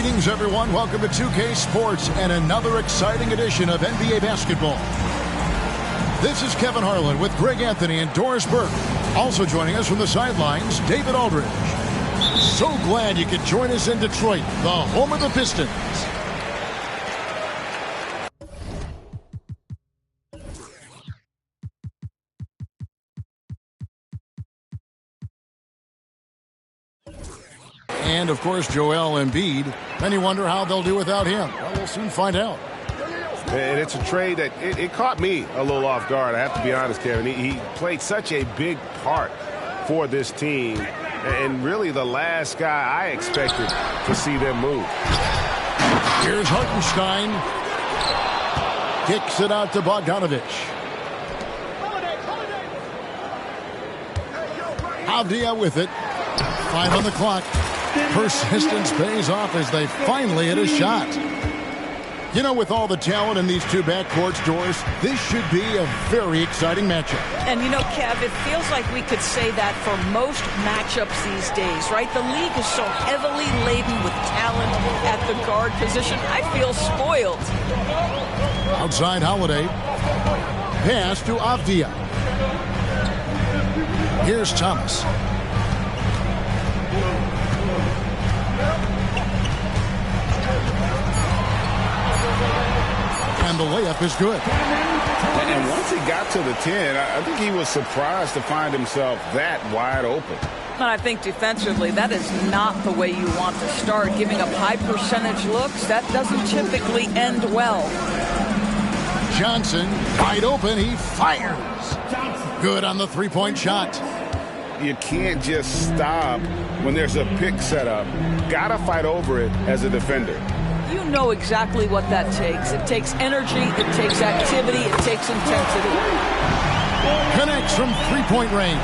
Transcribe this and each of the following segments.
Greetings, everyone. Welcome to 2K Sports and another exciting edition of NBA basketball. This is Kevin Harlan with Greg Anthony and Doris Burke. Also joining us from the sidelines, David Aldridge. So glad you could join us in Detroit, the home of the Pistons. And, of course, Joel Embiid. Many wonder how they'll do without him. Well, we'll soon find out. And it's a trade that it caught me a little off guard. I have to be honest, Kevin. He played such a big part for this team. And really the last guy I expected to see them move. Here's Hartenstein. Kicks it out to Bogdanovich. Avdia with it. 5 on the clock. Persistence pays off as they finally hit a shot. You know, with all the talent in these two backcourts, Doris, this should be a very exciting matchup. And you know, Kev, it feels like we could say that for most matchups these days, right? The league is so heavily laden with talent at the guard position. I feel spoiled. Outside Holiday. Pass to Avdia. Here's Thomas. And the layup is good. And once he got to the 10, I think he was surprised to find himself that wide open. And I think defensively, that is not the way you want to start. Giving up high percentage looks, that doesn't typically end well. Johnson, wide open, he fires. Good on the three-point shot. You can't just stop when there's a pick set up. Gotta fight over it as a defender. You know exactly what that takes. It takes energy, it takes activity, it takes intensity. Connects from three-point range.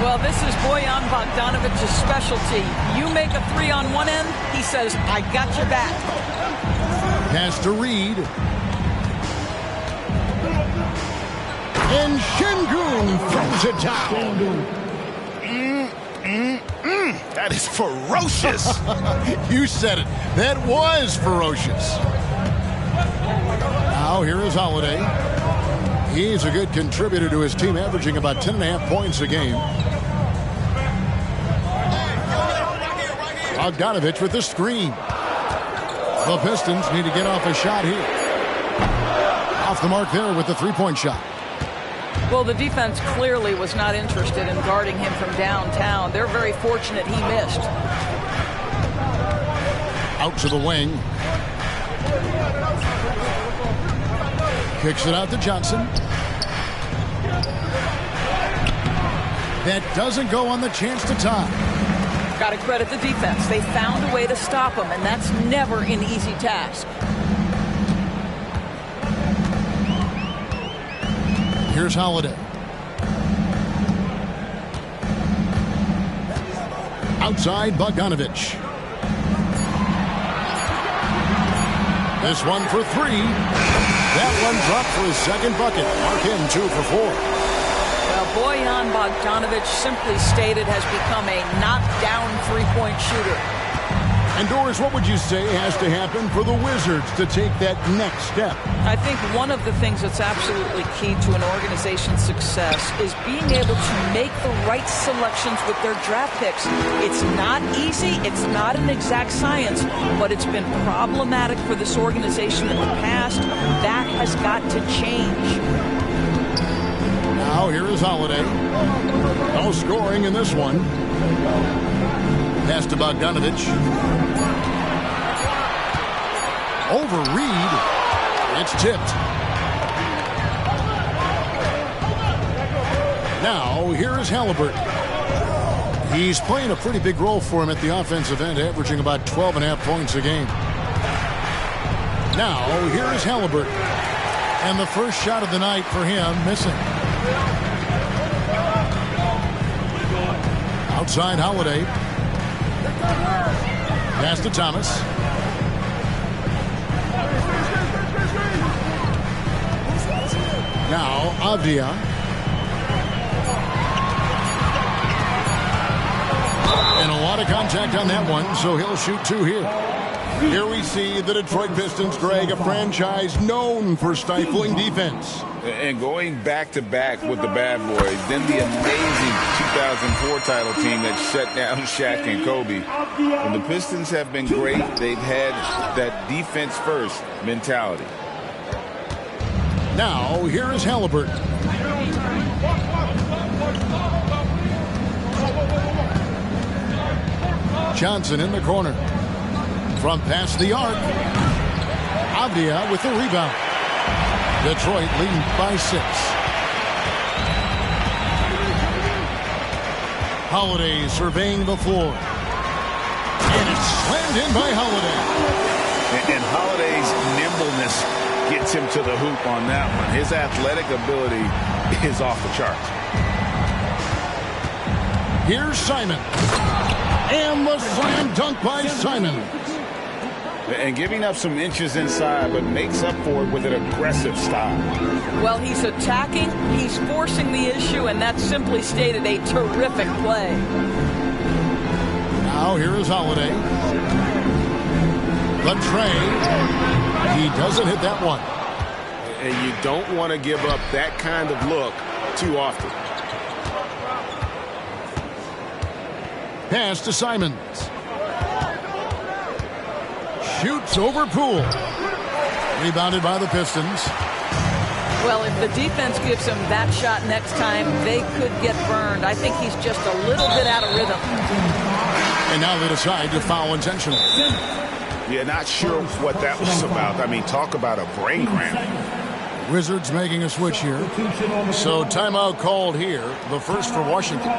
Well, this is Bojan Bogdanovich's specialty. You make a three on one end, he says, I got your back. Pass to Reed. And Şengün throws it down. That is ferocious. You said it. That was ferocious. Now here is Holiday. He's a good contributor to his team, averaging about 10.5 points a game. Bogdanovich with the screen. The Pistons need to get off a shot here. Off the mark there with the three-point shot. Well, the defense clearly was not interested in guarding him from downtown. They're very fortunate he missed. Out to the wing. Kicks it out to Johnson. That doesn't go on the chance to tie. Got to credit the defense. They found a way to stop him, and that's never an easy task. Here's Holiday. Outside Bogdanovich. This one for three. That one dropped for his second bucket. Mark him 2 for 4. Well, Bojan Bogdanovic, simply stated, has become a knockdown three-point shooter. And Doris, what would you say has to happen for the Wizards to take that next step? I think one of the things that's absolutely key to an organization's success is being able to make the right selections with their draft picks. It's not easy, it's not an exact science, but it's been problematic for this organization in the past. That has got to change. Now here is Holiday. No scoring in this one. Pass to Bogdanovich. Over Reed. It's tipped. Now, here is Halliburton. He's playing a pretty big role for him at the offensive end, averaging about 12.5 points a game. Now, here is Halliburton. And the first shot of the night for him, missing. Outside Holiday. Pass to Thomas. Now, Avdia. And a lot of contact on that one, so he'll shoot 2 here. Here we see the Detroit Pistons, Greg, a franchise known for stifling defense. And going back-to-back with the bad boys, then the amazing 2004 title team that shut down Shaq and Kobe. When the Pistons have been great, they've had that defense-first mentality. Now, here is Halliburton. Johnson in the corner. From past the arc. Avdia with the rebound. Detroit leading by 6. Holiday surveying the floor. And it's slammed in by Holiday. And Holiday's nimbleness gets him to the hoop on that one. His athletic ability is off the charts. Here's Simon. And the slam dunk by Simon. And giving up some inches inside, but makes up for it with an aggressive style. Well, he's attacking, he's forcing the issue, and that's simply stated a terrific play. Now here is Holiday. The tray. He doesn't hit that one. And you don't want to give up that kind of look too often. Pass to Simons. Shoots over Poole. Rebounded by the Pistons. Well, if the defense gives him that shot next time, they could get burned. I think he's just a little bit out of rhythm. And now they decide to foul intentional. Yeah, not sure what that was about. I mean, talk about a brain cramp. Wizards making a switch here. So timeout called here. The first for Washington.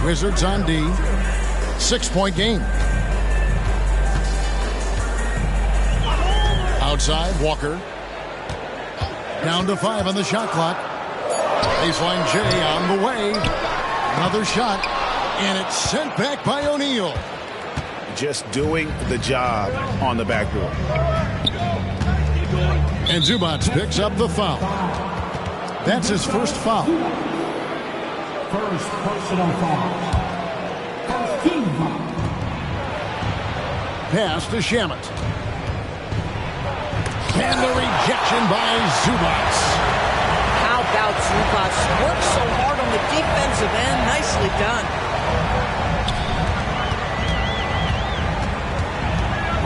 Wizards on D. 6-point game. Outside, Walker. Down to 5 on the shot clock. Baseline J on the way. Another shot. And it's sent back by O'Neal. Just doing the job on the backboard. And Zubac picks up the foul. That's his first foul. First personal foul. First team foul. Pass to Shamet. And the rejection by Zubac. How about Zubac? Worked so hard on the defensive end. Nicely done.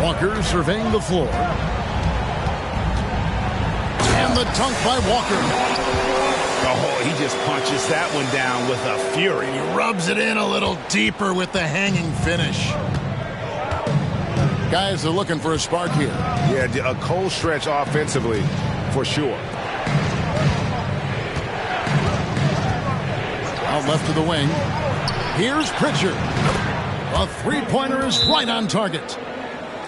Walker surveying the floor. And the dunk by Walker. Oh, he just punches that one down with a fury. He rubs it in a little deeper with the hanging finish. Guys are looking for a spark here. Yeah, a cold stretch offensively for sure. Out left to the wing. Here's Pritchard. A three-pointer is right on target.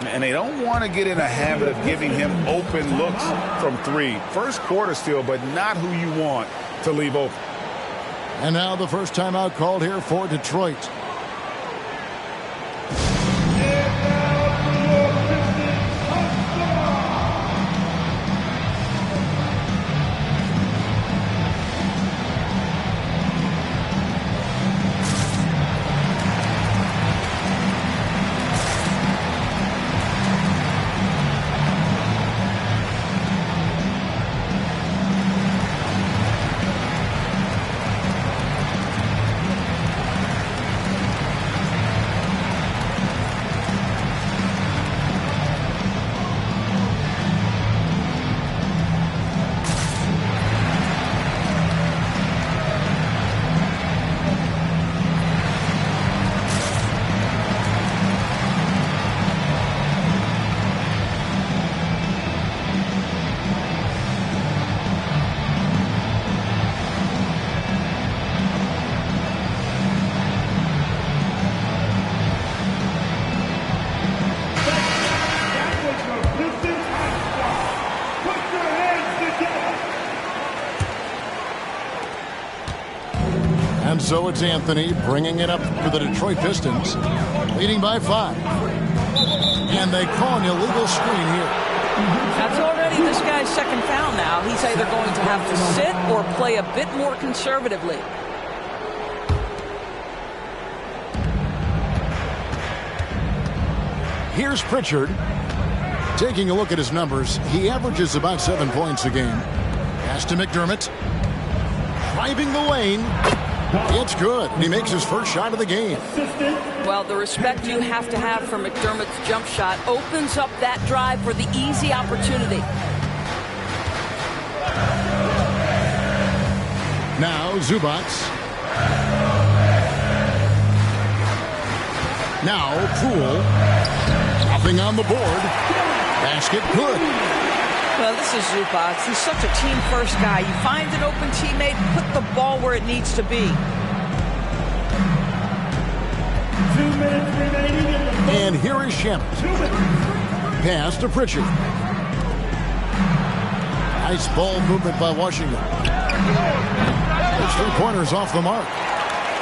And they don't want to get in a habit of giving him open looks from 3. First quarter still, but not who you want to leave open. And now the first timeout called here for Detroit. And so it's Anthony bringing it up for the Detroit Pistons, leading by 5. And they call an illegal screen here. That's already this guy's second foul now. He's either going to have to sit or play a bit more conservatively. Here's Pritchard. Taking a look at his numbers, he averages about 7 points a game. Pass to McDermott. Driving the lane. It's good. He makes his first shot of the game. Well, the respect you have to have for McDermott's jump shot opens up that drive for the easy opportunity. Now Zubac. Now Poole. Nothing on the board. Basket good. Well, this is Zubac. He's such a team-first guy. You find an open teammate, put the ball where it needs to be. 2 minutes remaining in the first. And here is Shamet. Pass to Pritchard. Nice ball movement by Washington. Those 3 pointers off the mark.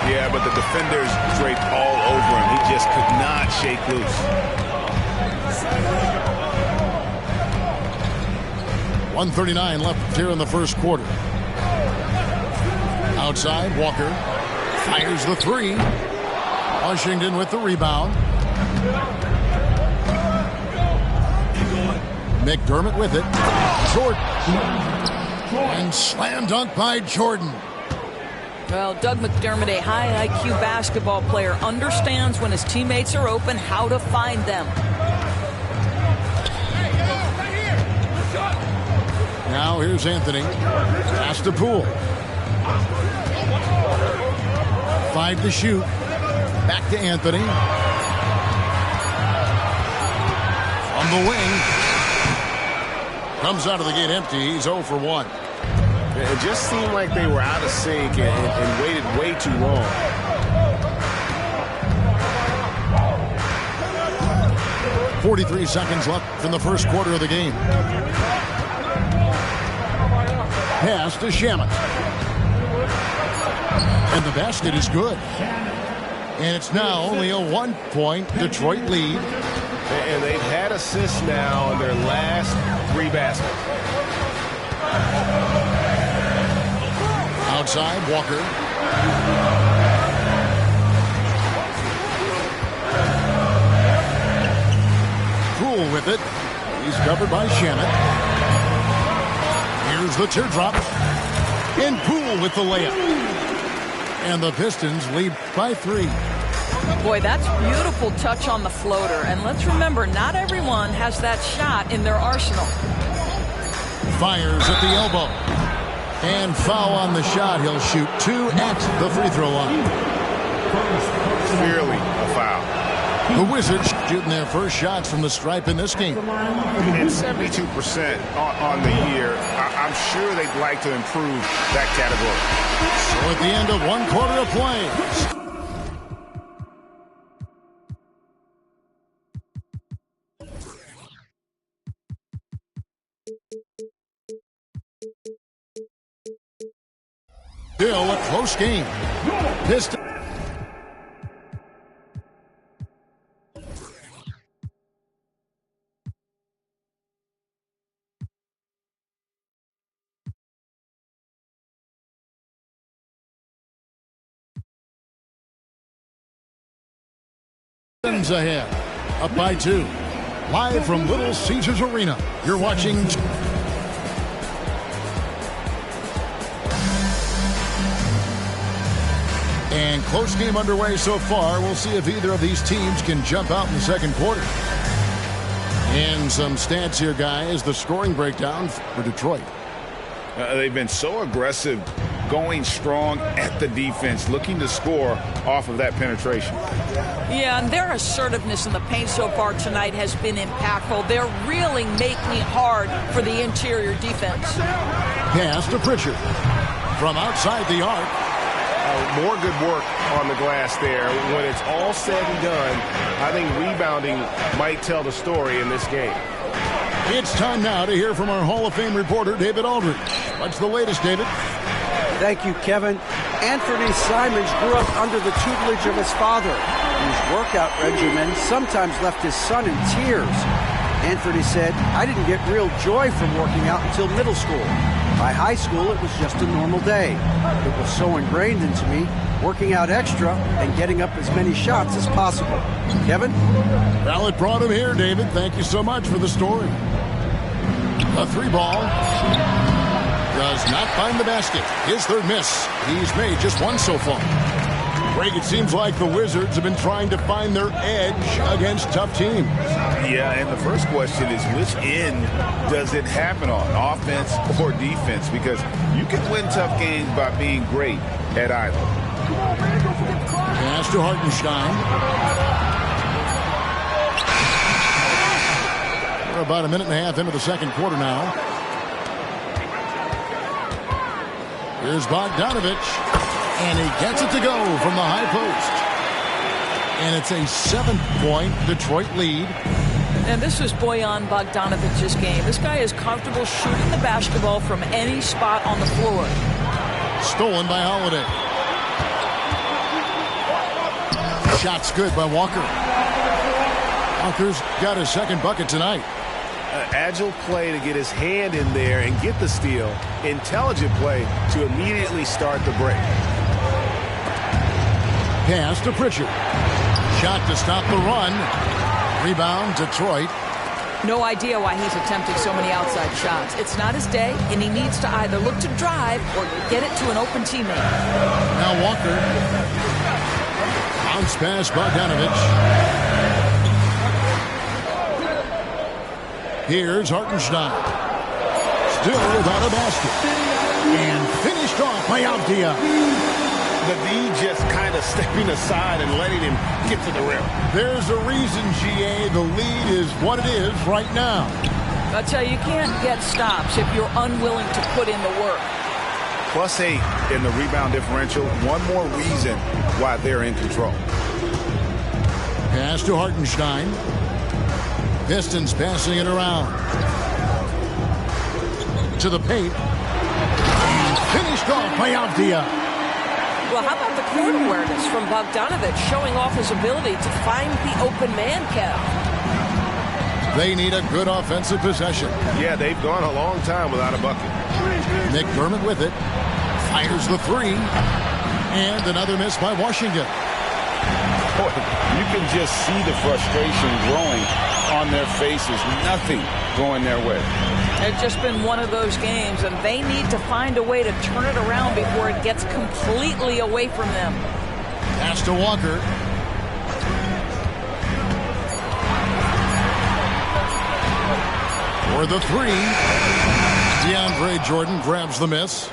Yeah, but the defenders draped all over him. He just could not shake loose. 1:39 left here in the first quarter. Outside, Walker fires the 3. Washington with the rebound. McDermott with it. Jordan. And slam dunk by Jordan. Well, Doug McDermott, a high IQ basketball player, understands when his teammates are open how to find them. Now here's Anthony. Pass to Poole. 5 to shoot. Back to Anthony. On the wing. Comes out of the gate empty. He's 0 for 1. It just seemed like they were out of sync and waited way too long. .43 seconds left in the first quarter of the game. Pass to Shamet. And the basket is good. And it's now only a 1-point Detroit lead. And they've had assists now in their last 3 baskets. Outside, Walker. Poole with it. He's covered by Shamet. Here's the teardrop. And Poole with the layup. And the Pistons lead by 3. Boy, that's beautiful touch on the floater. And let's remember, not everyone has that shot in their arsenal. Fires at the elbow. And foul on the shot. He'll shoot 2 at the free throw line. Clearly a foul. The Wizards shooting their first shots from the stripe in this game. And 72% on the year. I'm sure they'd like to improve that category. So at the end of 1 quarter of play. Still a close game. Pistons. Ahead, up by 2. Live from Little Caesars Arena, you're watching. And close game underway so far. We'll see if either of these teams can jump out in the second quarter. And some stats here, guys. The scoring breakdown for Detroit. They've been so aggressive, going strong at the defense, looking to score off of that penetration. Yeah, and their assertiveness in the paint so far tonight has been impactful. They're really making it hard for the interior defense. Pass to Pritchard. From outside the arc. More good work on the glass there. When it's all said and done, I think rebounding might tell the story in this game. It's time now to hear from our Hall of Fame reporter, David Aldridge. What's the latest, David? Thank you, Kevin. Anthony Simons grew up under the tutelage of his father, whose workout regimen sometimes left his son in tears. Anthony said, "I didn't get real joy from working out until middle school. By high school, it was just a normal day. It was so ingrained into me, working out extra and getting up as many shots as possible." Kevin? Well, it brought him here, David. Thank you so much for the story. A 3-ball. Does not find the basket. His third miss. He's made just one so far. Greg, it seems like the Wizards have been trying to find their edge against tough teams. Yeah, and the first question is, which end does it happen on, offense or defense? Because you can win tough games by being great at either. Pass to Hartenstein. We're about a minute and a half into the second quarter now. Here's Bogdanovich. And he gets it to go from the high post. And it's a 7-point Detroit lead. And this is Bojan Bogdanovich's game. This guy is comfortable shooting the basketball from any spot on the floor. Stolen by Holiday. Shot's good by Walker. Walker's got his second bucket tonight. Agile play to get his hand in there and get the steal. Intelligent play to immediately start the break. Pass to Pritchard. Shot to stop the run. Rebound, Detroit. No idea why he's attempting so many outside shots. It's not his day, and he needs to either look to drive or get it to an open teammate. Now Walker. Bounce pass, Bogdanovich. Here's Hartenstein. Still without a basket. And finished off by Avdia. The D just kind of stepping aside and letting him get to the rim. There's a reason, GA, the lead is what it is right now. I tell you, you can't get stops if you're unwilling to put in the work. +8 in the rebound differential. One more reason why they're in control. Pass to Hartenstein. Pistons passing it around. To the paint. And finished off by Avdia. Well, how about the court awareness from Bogdanovich showing off his ability to find the open man, Kev? They need a good offensive possession. Yeah, they've gone a long time without a bucket. McDermott with it. Fires the three. And another miss by Washington. Boy, you can just see the frustration growing on their faces. Nothing going their way. It's just been one of those games, and they need to find a way to turn it around before it gets completely away from them. Pass to Walker. For the three. DeAndre Jordan grabs the miss.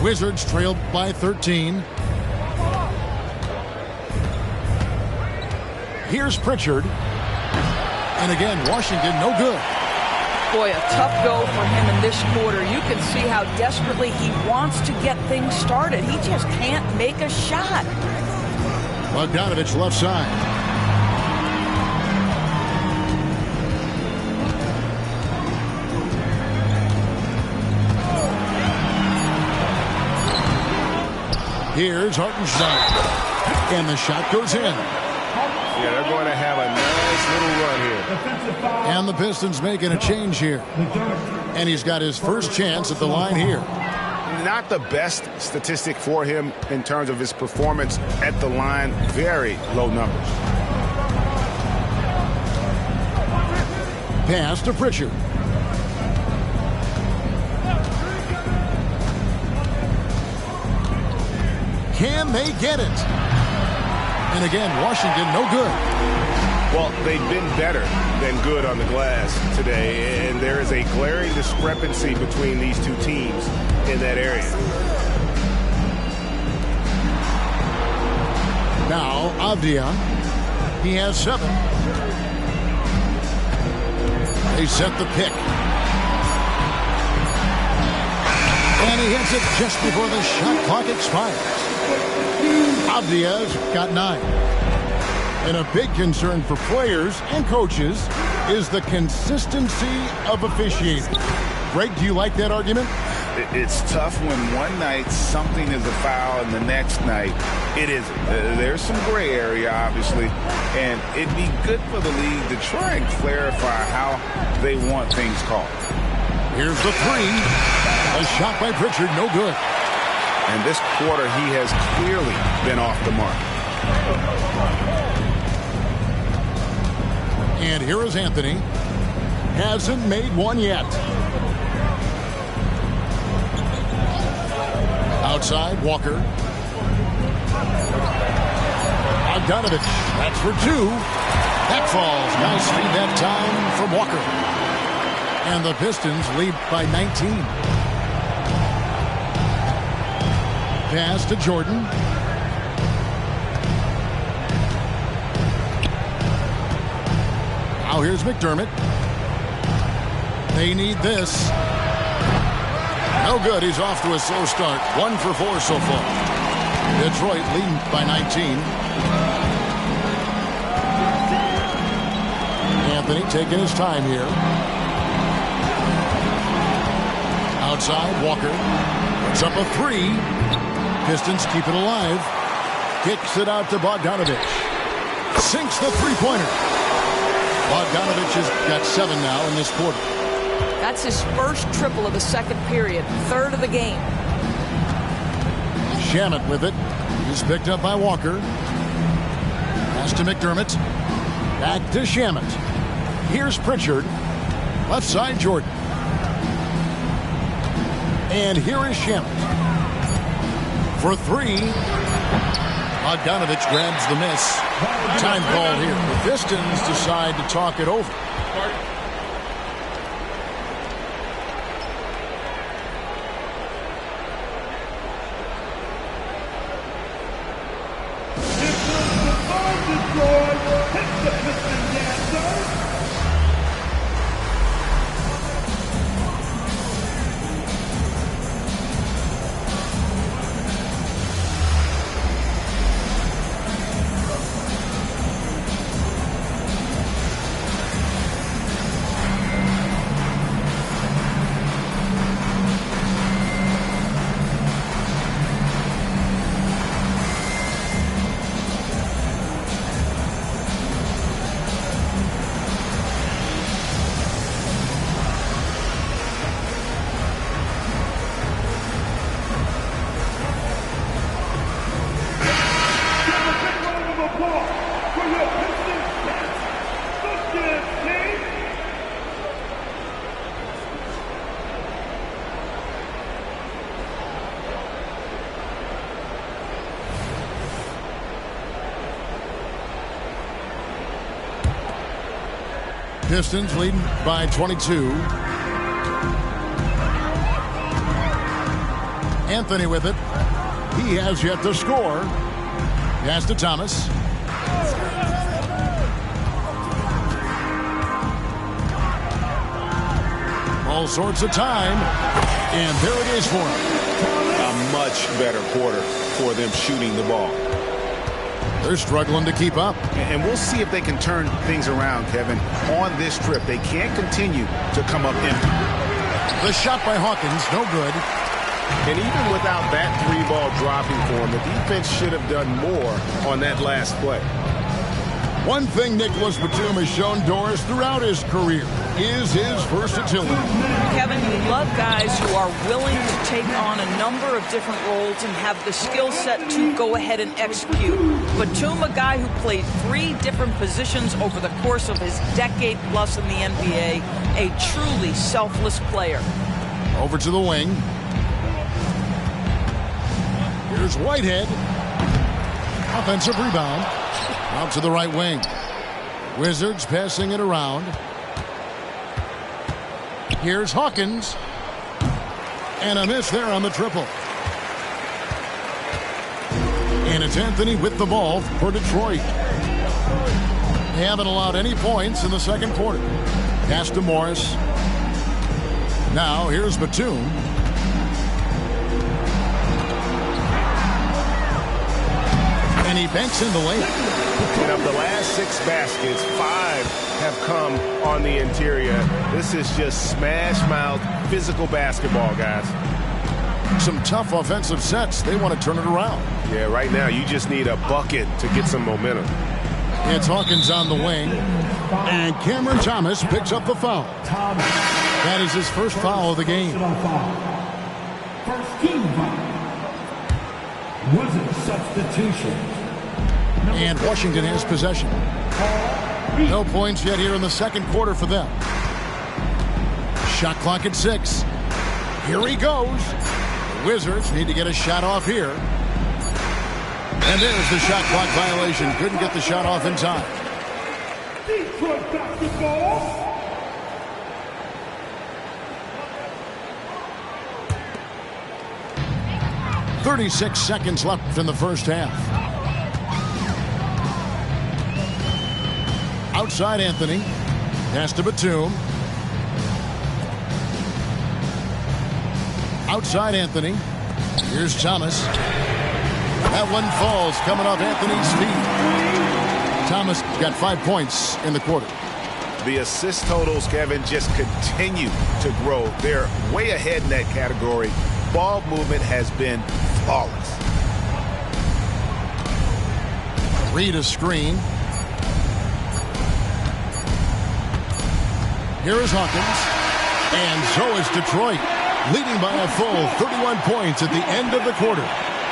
Wizards trailed by 13. Here's Pritchard. And again, Washington, no good. Boy, a tough go for him in this quarter. You can see how desperately he wants to get things started. He just can't make a shot. Bogdanovich left side. Here's Hartenstein. And the shot goes in. Yeah, they're going to have a nice little run here. And the Pistons making a change here. And he's got his first chance at the line here. Not the best statistic for him in terms of his performance at the line. Very low numbers. Pass to Pritchard. Can they get it? And again, Washington, no good. Well, they've been better than good on the glass today, and there is a glaring discrepancy between these two teams in that area. Now, Avdia, he has 7. They set the pick. And he hits it just before the shot clock expires. Avdia's got 9. And a big concern for players and coaches is the consistency of officiating. Greg, do you like that argument? It's tough when one night something is a foul and the next night it isn't. There's some gray area, obviously, and it'd be good for the league to try and clarify how they want things called. Here's the three. A shot by Pritchard, no good. And this quarter, he has clearly been off the mark. And here is Anthony. Hasn't made one yet. Outside, Walker. Bogdanovich, that's for two. That falls. Nice feed that time from Walker. And the Pistons lead by 19. Pass to Jordan. Now here's McDermott. They need this. No good. He's off to a slow start. 1 for 4 so far. Detroit leading by 19. Anthony taking his time here. Outside, Walker. Puts up a three. Pistons keep it alive. Kicks it out to Bogdanovich. Sinks the three-pointer. Bogdanovich has got 7 now in this quarter. That's his first triple of the second period. Third of the game. Shamet with it. He's picked up by Walker. Pass to McDermott. Back to Shamet. Here's Pritchard. Left side, Jordan. And here is Shamet. For three. Bogdanovich grabs the miss. Time called here. The Pistons decide to talk it over. Pistons leading by 22. Anthony with it. He has yet to score. Pass to Thomas. All sorts of time. And there it is for him. A much better quarter for them shooting the ball. They're struggling to keep up. And we'll see if they can turn things around, Kevin. On this trip, they can't continue to come up empty. The shot by Hawkins, no good. And even without that three ball dropping for him, the defense should have done more on that last play. One thing Nicholas Batum has shown Doris throughout his career is his versatility. Kevin, you love guys who are willing to take on a number of different roles and have the skill set to go ahead and execute. Batum, a guy who played 3 different positions over the course of his decade plus in the NBA, a truly selfless player. Over to the wing. Here's Whitehead. Offensive rebound. Out to the right wing. Wizards passing it around. Here's Hawkins. And a miss there on the triple. And it's Anthony with the ball for Detroit. They haven't allowed any points in the second quarter. Pass to Morris. Now here's Batum. And he banks in the lane. And of the last 6 baskets, 5 have come on the interior. This is just smash mouth physical basketball, guys. Some tough offensive sets. They want to turn it around. Yeah, right now you just need a bucket to get some momentum. It's Hawkins on the wing. And Cameron Thomas picks up the foul. That is his first foul of the game. First team foul. Wizards substitution. And Washington has possession. No points yet here in the second quarter for them. Shot clock at 6. Here he goes. The Wizards need to get a shot off here. And there's the shot clock violation. Couldn't get the shot off in time. Detroit basketball. .36 seconds left in the first half. Outside Anthony. Pass to Batum. Outside Anthony. Here's Thomas. That one falls coming off Anthony's feet. Thomas got 5 points in the quarter. The assist totals, Kevin, just continue to grow. They're way ahead in that category. Ball movement has been flawless. Read a screen. Here is Hawkins. And so is Detroit, leading by a full 31 points at the end of the quarter.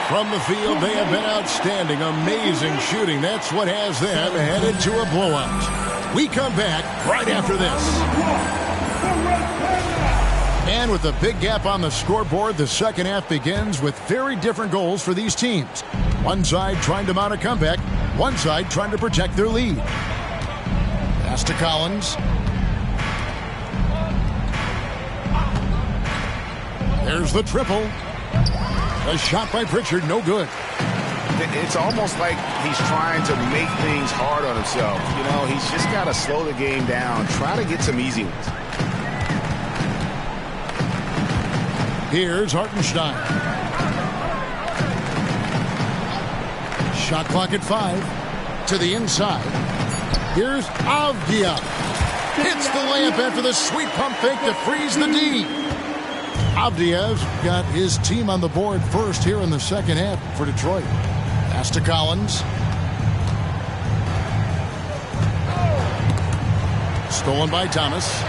From the field, they have been outstanding. Amazing shooting. That's what has them headed to a blowout. We come back right after this. And with a big gap on the scoreboard, the second half begins with very different goals for these teams. One side trying to mount a comeback, one side trying to protect their lead. Pass to Collins. There's the triple. A shot by Pritchard, no good. It's almost like he's trying to make things hard on himself. You know, he's just got to slow the game down, try to get some easy ones. Here's Hartenstein. Shot clock at 5. To the inside. Here's Avdia. Hits the layup after the sweet pump fake to freeze the D. Avdia's got his team on the board first here in the second half for Detroit. Pass to Collins. Stolen by Thomas.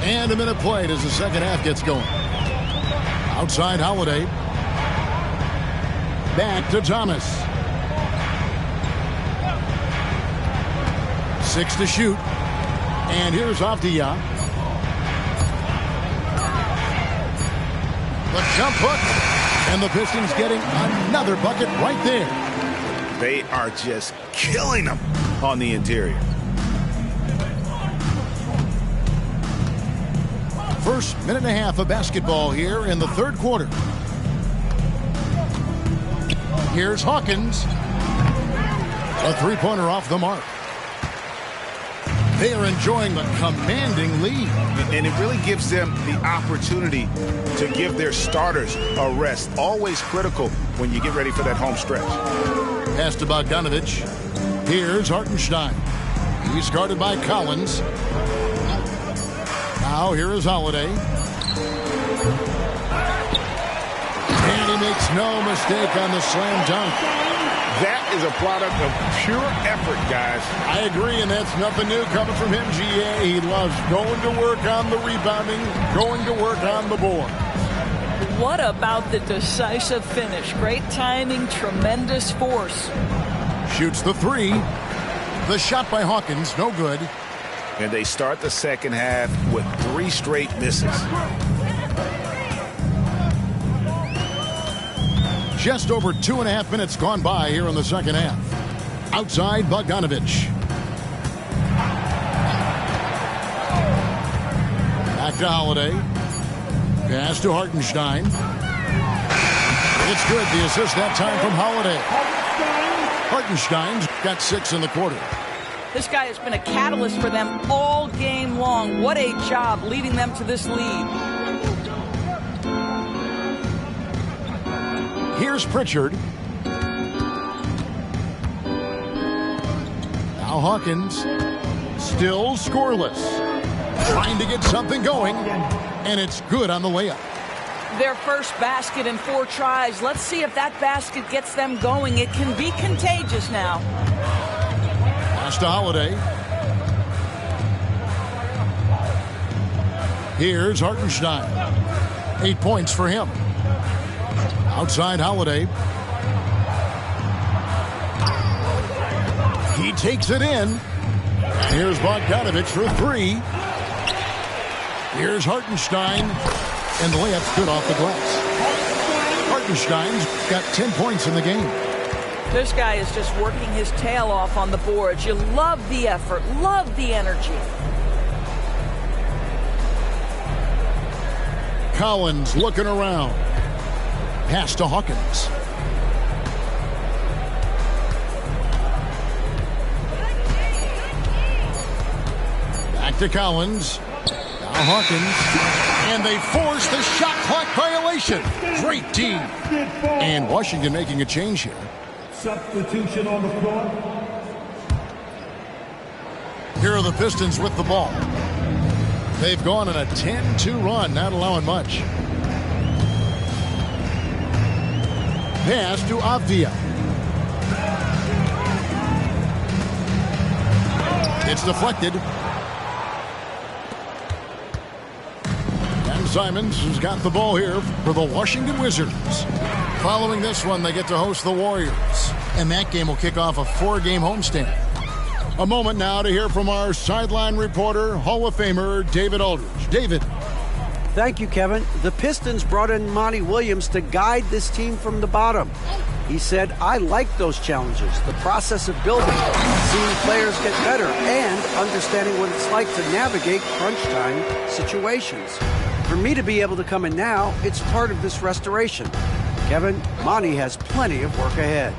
And a minute played as the second half gets going. Outside Holiday. Back to Thomas. 6 to shoot. And here's Avdia. The jump hook. And the Pistons getting another bucket right there. They are just killing them on the interior. First minute and a half of basketball here in the third quarter. Here's Hawkins. A three-pointer off the mark. They are enjoying the commanding lead. And it really gives them the opportunity to give their starters a rest. Always critical when you get ready for that home stretch. Pass to Bogdanovich. Here's Hartenstein. He's guarded by Collins. Now here is Holiday. And he makes no mistake on the slam dunk. That is a product of pure effort, guys. I agree, and that's nothing new coming from him, GA. He loves going to work on the rebounding, going to work on the board. What about the decisive finish? Great timing, tremendous force. Shoots the three. The shot by Hawkins, no good. And they start the second half with 3 straight misses. Just over 2.5 minutes gone by here in the second half. Outside Bogdanovich. Back to Holiday. Pass to Hartenstein. It's good. The assist that time from Holiday. Hartenstein's got 6 in the quarter. This guy has been a catalyst for them all game long. What a job leading them to this lead. Here's Pritchard. Now Hawkins. Still scoreless. Trying to get something going, and it's good on the layup. Their first basket in 4 tries. Let's see if that basket gets them going. It can be contagious now. Pass to Holiday. Here's Hartenstein. 8 points for him. Outside Holiday. He takes it in. Here's Bogdanovic for 3. Here's Hartenstein. And the layup's good off the glass. Hartenstein's got 10 points in the game. This guy is just working his tail off on the boards. You love the effort, love the energy. Collins looking around. Pass to Hawkins. Back to Collins. Now Hawkins. And they force the shot clock violation. Great team. And Washington making a change here. Substitution on the floor. Here are the Pistons with the ball. They've gone on a 10-2 run, not allowing much. Pass to Avdia. It's deflected. And Simons has got the ball here for the Washington Wizards. Following this one, they get to host the Warriors. And that game will kick off a 4-game homestand. A moment now to hear from our sideline reporter, Hall of Famer David Aldridge. David. Thank you, Kevin. The Pistons brought in Monty Williams to guide this team from the bottom. He said, I like those challenges, the process of building, seeing players get better, and understanding what it's like to navigate crunch time situations. For me to be able to come in now, it's part of this restoration. Kevin, Monty has plenty of work ahead.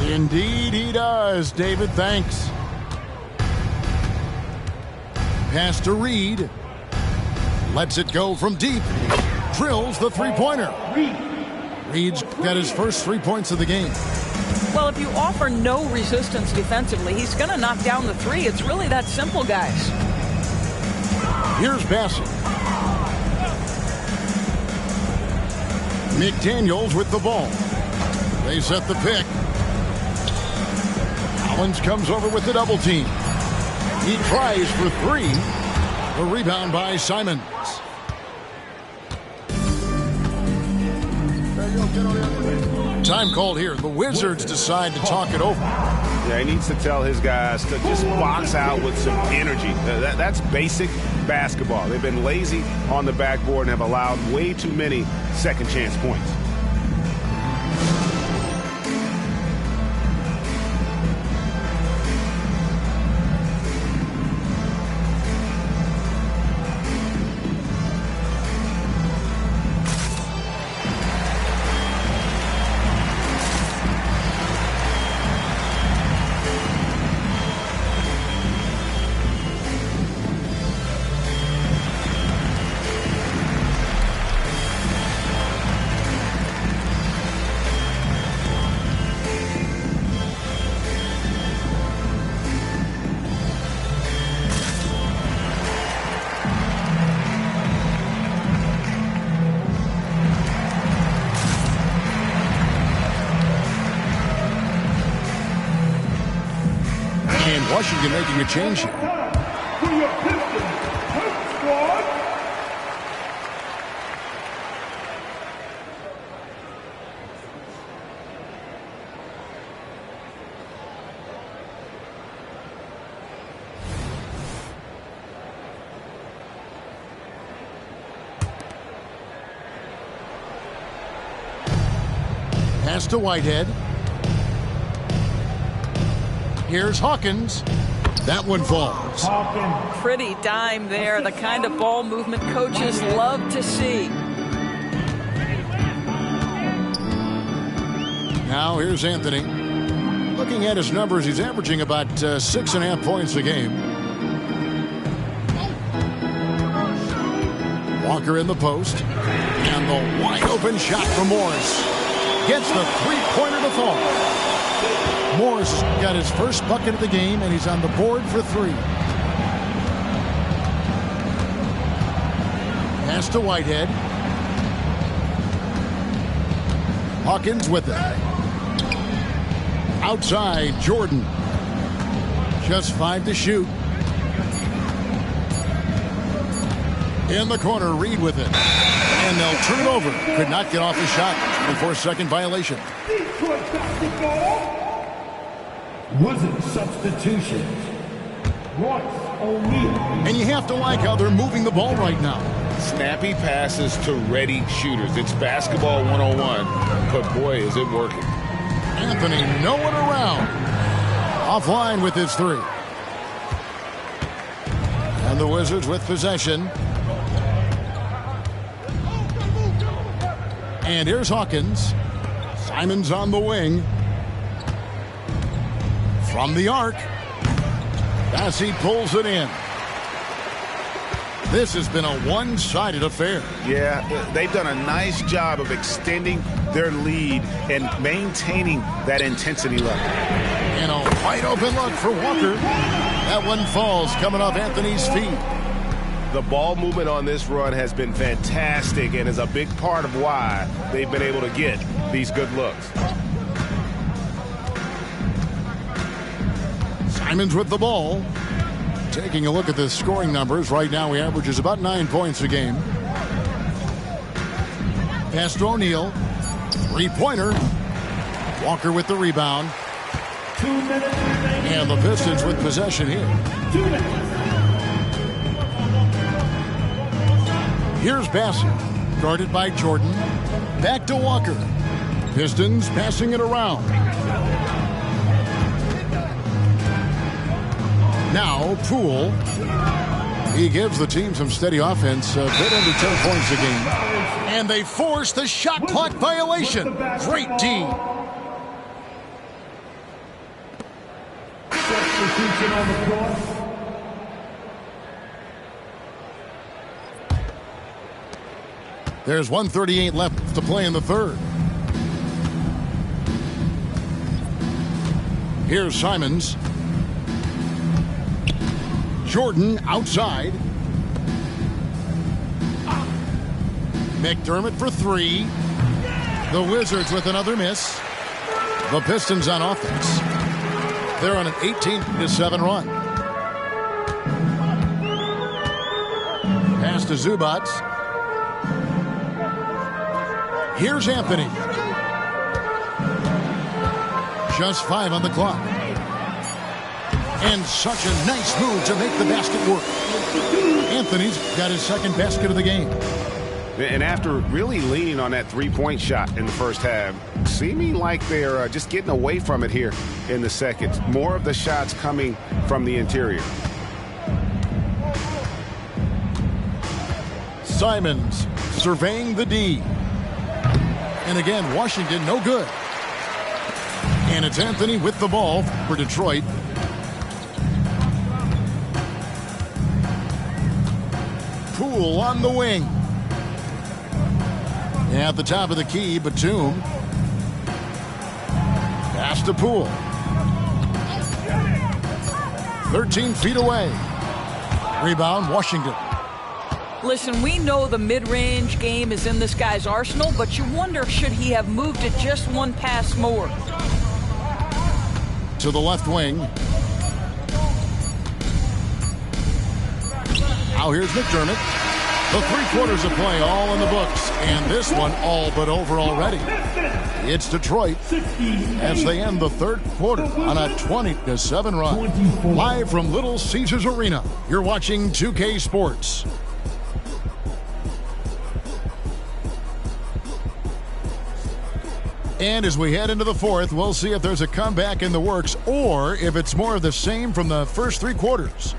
Indeed he does, David. Thanks. Pass to Reed. Lets it go from deep. Drills the three-pointer. Reed's got his first 3 points of the game. Well, if you offer no resistance defensively, he's going to knock down the 3. It's really that simple, guys. Here's Bassett. McDaniels with the ball. They set the pick. Collins comes over with the double team. He tries for 3. The rebound by Simons. Time called here. The Wizards decide to talk it over. Yeah, he needs to tell his guys to just box out with some energy. That's basic basketball. They've been lazy on the backboard and have allowed way too many second chance points. Washington making a change here. Pass to Whitehead. Here's Hawkins. That one falls. Pretty dime there. The kind of ball movement coaches love to see. Now here's Anthony. Looking at his numbers, he's averaging about 6.5 points a game. Walker in the post. And the wide open shot from Morris. Gets the three-pointer to fall. Morris got his first bucket of the game, and he's on the board for 3. Pass to Whitehead. Hawkins with it. Outside, Jordan. Just 5 to shoot. In the corner, Reed with it. And they'll turn it over. Could not get off the shot before second violation. Wasn't substitution. Royce O'Neal. And you have to like how they're moving the ball right now. Snappy passes to ready shooters. It's basketball 101, but boy, is it working. Anthony, no one around. Offline with his 3. And the Wizards with possession. And here's Hawkins. Simons on the wing. From the arc. Bassey pulls it in. This has been a one-sided affair. Yeah, they've done a nice job of extending their lead and maintaining that intensity level. And a wide open look for Walker. That one falls coming off Anthony's feet. The ball movement on this run has been fantastic and is a big part of why they've been able to get these good looks. Simons with the ball. Taking a look at the scoring numbers. Right now he averages about 9 points a game. Pass to O'Neal. 3-pointer. Walker with the rebound. 2 minutes remaining. And the Pistons with possession here. 2 minutes. Here's Bassett. Guarded by Jordan. Back to Walker. Pistons passing it around. Now, Poole. He gives the team some steady offense, a bit under 10 points a game. And they force the shot clock violation. Great D. Substitution on the floor. There's 1:38 left to play in the third. Here's Simons. Jordan outside. McDermott for 3. The Wizards with another miss. The Pistons on offense. They're on an 18-7 run. Pass to Zubac. Here's Anthony. Just 5 on the clock. And such a nice move to make the basket work. Anthony's got his second basket of the game. And after really leaning on that 3-point shot in the first half, seeming like they're just getting away from it here in the second. More of the shots coming from the interior. Simons surveying the D. And again, Washington no good. And it's Anthony with the ball for Detroit. Poole on the wing. At the top of the key, Batum. Pass to Poole. 13 feet away. Rebound, Washington. Listen, we know the mid-range game is in this guy's arsenal, but you wonder, should he have moved it just one pass more? To the left wing. Now here's McDermott. The 3 quarters of play all in the books, and this one all but over already. It's Detroit as they end the third quarter on a 20-7 run. Live from Little Caesars Arena, you're watching 2K Sports. And as we head into the fourth, we'll see if there's a comeback in the works or if it's more of the same from the first 3 quarters.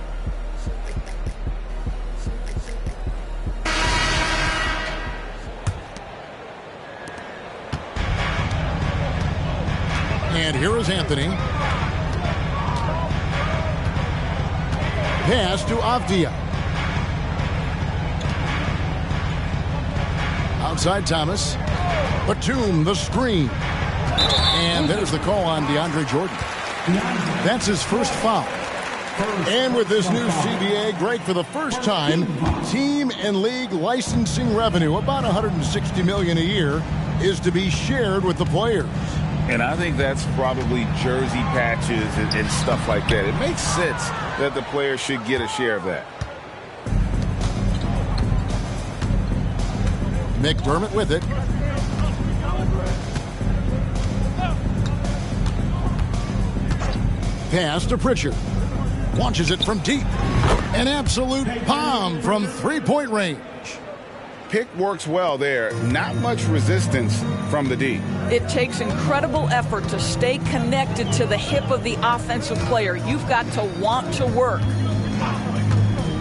And here is Anthony. Pass to Avdia. Outside Thomas. Batum, the screen. And there's the call on DeAndre Jordan. That's his first foul. And with this new CBA, Greg, for the first time, team and league licensing revenue, about $160 million a year, is to be shared with the players. And I think that's probably jersey patches and stuff like that. It makes sense that the players should get a share of that. McDermott with it. Pass to Pritchard. Launches it from deep. An absolute bomb from three-point range. Pick works well there. Not much resistance from the D. It takes incredible effort to stay connected to the hip of the offensive player. You've got to want to work.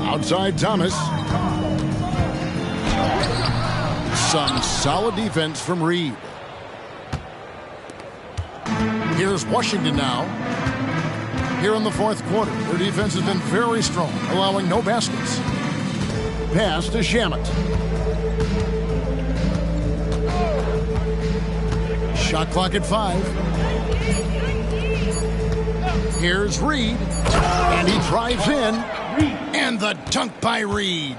Outside Thomas. Some solid defense from Reed. Here's Washington now. Here in the fourth quarter, their defense has been very strong, allowing no baskets. Pass to Shamet. Shot clock at 5. Here's Reed, and he drives in, and the dunk by Reed.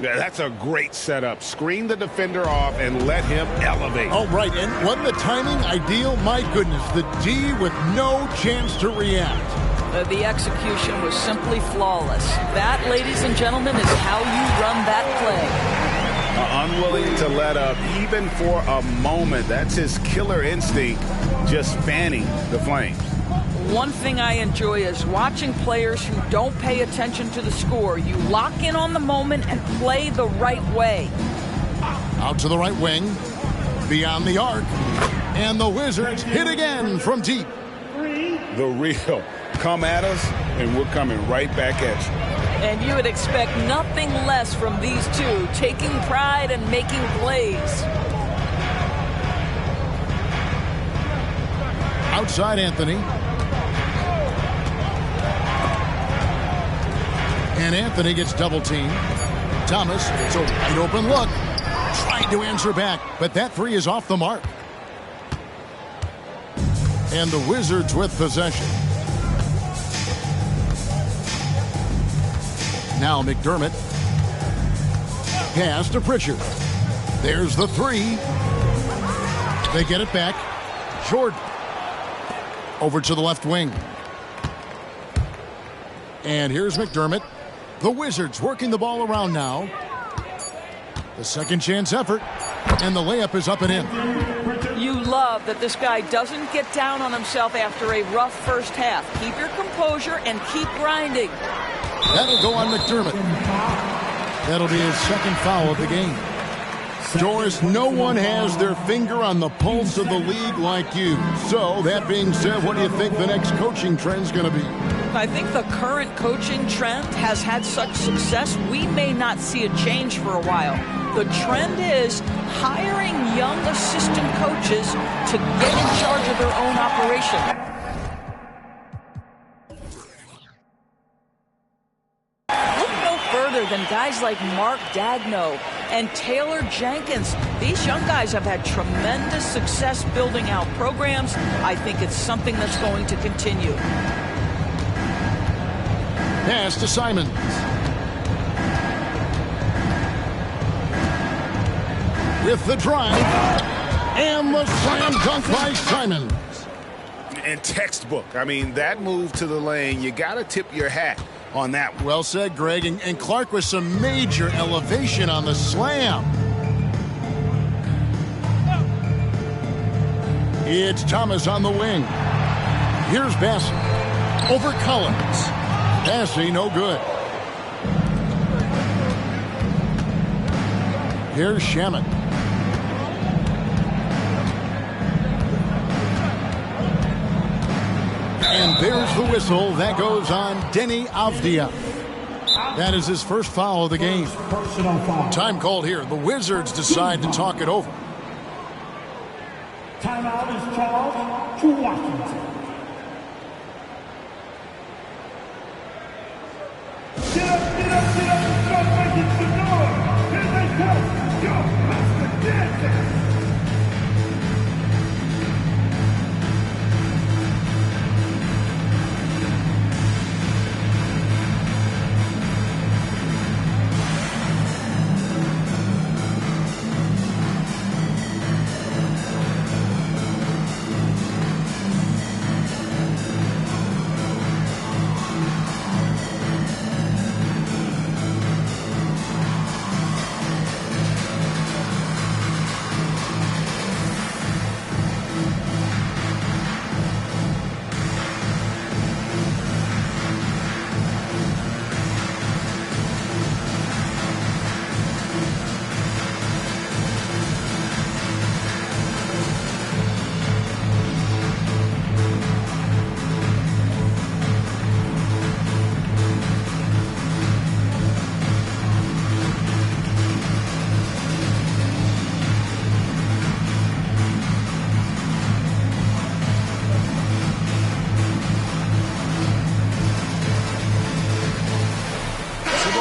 Yeah, that's a great setup. Screen the defender off and let him elevate. Oh, right, and wasn't the timing ideal? My goodness, the D with no chance to react. The execution was simply flawless. That, ladies and gentlemen, is how you run that play. Unwilling to let up even for a moment. That's his killer instinct, just fanning the flames. One thing I enjoy is watching players who don't pay attention to the score. You lock in on the moment and play the right way. Out to the right wing, beyond the arc, and the Wizards hit again from deep. The real. Come at us, and we're coming right back at you. And you would expect nothing less from these two, taking pride and making plays. Outside Anthony. And Anthony gets double teamed. Thomas, it's a wide open look. Tried to answer back, but that three is off the mark. And the Wizards with possession. Now McDermott. Pass to Pritchard. There's the three. They get it back. Jordan. Over to the left wing. And here's McDermott. The Wizards working the ball around now. The second chance effort. And the layup is up and in. You love that this guy doesn't get down on himself after a rough first half. Keep your composure and keep grinding. That'll go on McDermott. That'll be his second foul of the game. Doris, no one has their finger on the pulse of the league like you. So, that being said, what do you think the next coaching trend's going to be? I think the current coaching trend has had such success, we may not see a change for a while. The trend is hiring young assistant coaches to get in charge of their own operation. Than guys like Mark Dagno and Taylor Jenkins. These young guys have had tremendous success building out programs. I think it's something that's going to continue. Pass to Simons. With the drive. And the slam dunk by Simons. And textbook. I mean, that move to the lane, you got to tip your hat on that. Well said, Greg. And Clark with some major elevation on the slam. It's Thomas on the wing. Here's Bassey. Over Collins. Bassey, no good. Here's Shamet. And there's the whistle. That goes on Denny Avdia. That is his first foul of the game. Time called here. The Wizards decide to talk it over. Timeout is charged to Washington. Get up, get up, get up and start making some noise. Here they come. Yo, Master Dancing.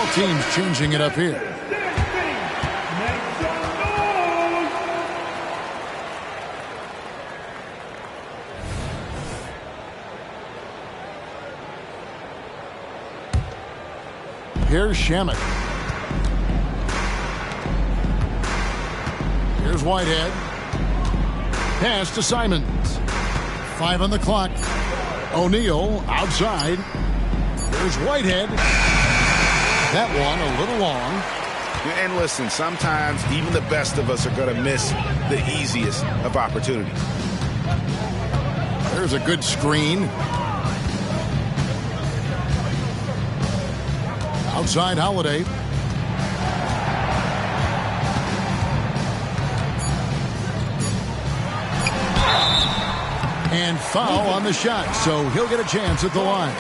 Both teams changing it up here. Here's Shamet. Here's Whitehead. Pass to Simons. 5 on the clock. O'Neal outside. Here's Whitehead. That one a little long. And listen, sometimes even the best of us are going to miss the easiest of opportunities. There's a good screen. Outside Holiday. And foul on the shot, so he'll get a chance at the line.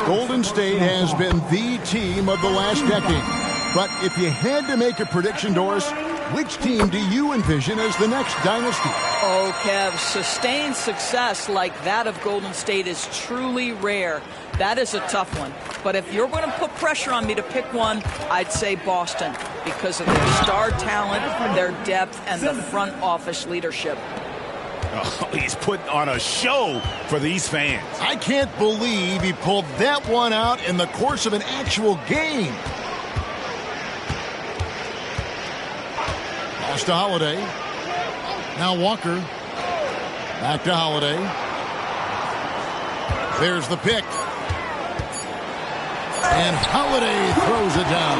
Golden State has been the team of the last decade. But if you had to make a prediction, Doris, which team do you envision as the next dynasty? Oh, Kev, sustained success like that of Golden State is truly rare. That is a tough one. But if you're going to put pressure on me to pick one, I'd say Boston because of their star talent, their depth, and the front office leadership. Oh, he's putting on a show for these fans. I can't believe he pulled that one out in the course of an actual game. Pass to Holiday. Now Walker. Back to Holiday. There's the pick. And Holiday throws it down.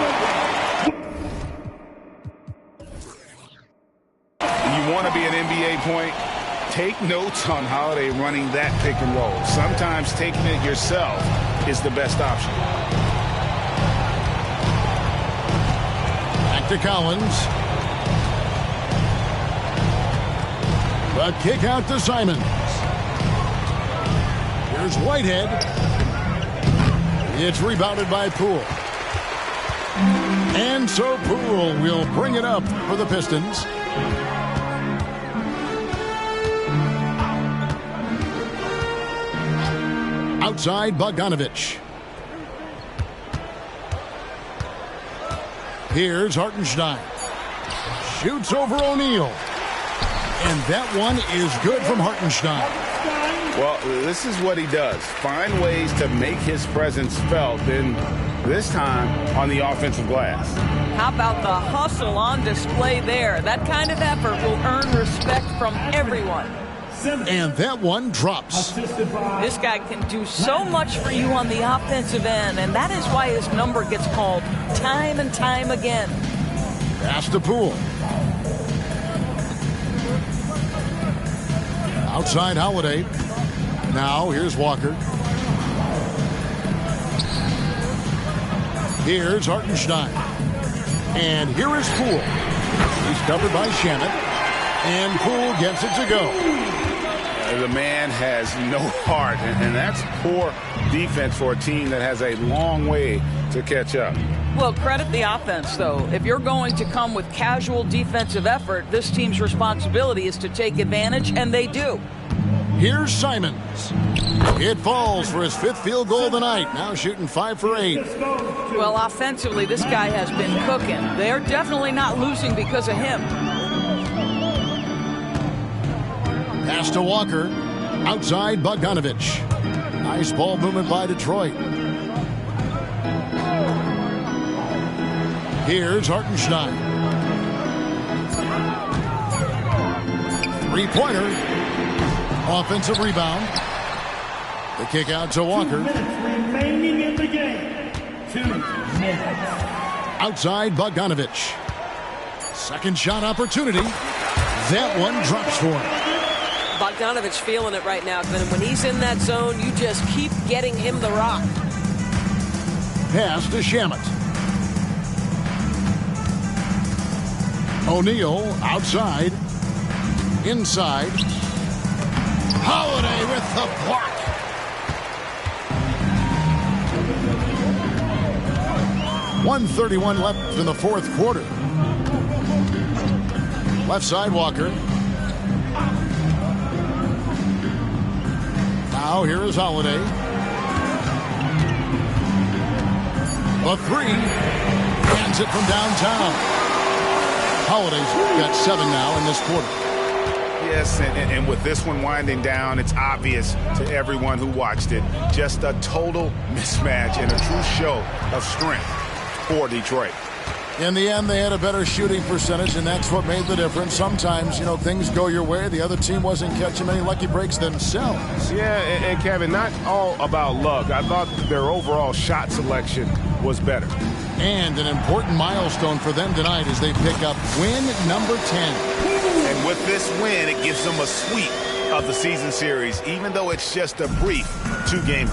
You want to be an NBA point? Take notes on Holiday running that pick and roll. Sometimes taking it yourself is the best option. Back to Collins. The kick out to Simons. Here's Whitehead. It's rebounded by Poole. And so Poole will bring it up for the Pistons. Outside Bogdanovich. Here's Hartenstein. Shoots over O'Neal. And that one is good from Hartenstein. Well, this is what he does. Find ways to make his presence felt, and this time on the offensive glass. How about the hustle on display there? That kind of effort will earn respect from everyone. And that one drops. This guy can do so much for you on the offensive end, and that is why his number gets called time and time again. Pass to Poole. Outside Holiday. Now here's Walker. Here's Hartenstein. And here is Poole. He's covered by Shamet. And Poole gets it to go. The man has no heart, and that's poor defense for a team that has a long way to catch up. Well, credit the offense, though. If you're going to come with casual defensive effort, this team's responsibility is to take advantage, and they do. Here's Simons. It falls for his 5th field goal of the night. Now shooting 5 for 8. Well, offensively, this guy has been cooking. They're definitely not losing because of him. Pass to Walker. Outside Bogdanovich. Nice ball movement by Detroit. Here's Hartenstein. 3-pointer. Offensive rebound. The kick out to Walker. 2 minutes remaining in the game. 2 minutes. Outside Bogdanovich. Second shot opportunity. That one drops for him. Bogdanovich feeling it right now. When he's in that zone, you just keep getting him the rock. Pass to Shamet. O'Neal outside. Inside. Holiday with the block. .131 left in the 4th quarter. Left side Walker. Now here is Holiday. The three. Hands it from downtown. Holiday's got 7 now in this quarter. Yes, and with this one winding down, it's obvious to everyone who watched it. Just a total mismatch and a true show of strength for Detroit. In the end, they had a better shooting percentage, and that's what made the difference. Sometimes, things go your way. The other team wasn't catching many lucky breaks themselves. Yeah, and Kevin, not all about luck. I thought their overall shot selection was better. And an important milestone for them tonight as they pick up win number 10. And with this win, it gives them a sweep of the season series, even though it's just a brief 2-game.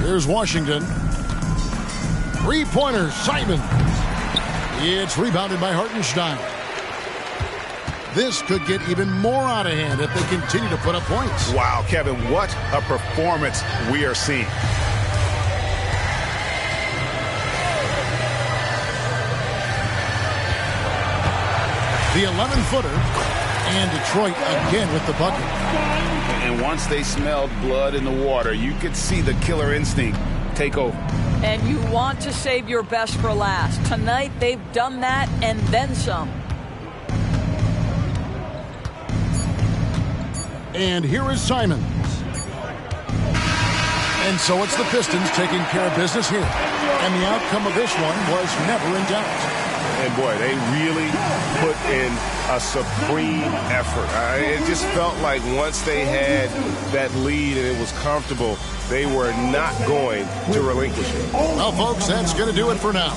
Here's Washington. Three-pointer, Simon. It's rebounded by Hartenstein. This could get even more out of hand if they continue to put up points. Wow, Kevin, what a performance we are seeing. The 11-footer, and Detroit again with the bucket. And once they smelled blood in the water, you could see the killer instinct take over. And you want to save your best for last. Tonight, they've done that and then some. And here is Simons. And so it's the Pistons taking care of business here. And the outcome of this one was never in doubt. And boy, they really put in a supreme effort. It just felt like once they had that lead and it was comfortable, they were not going to relinquish it. Well, folks, that's going to do it for now.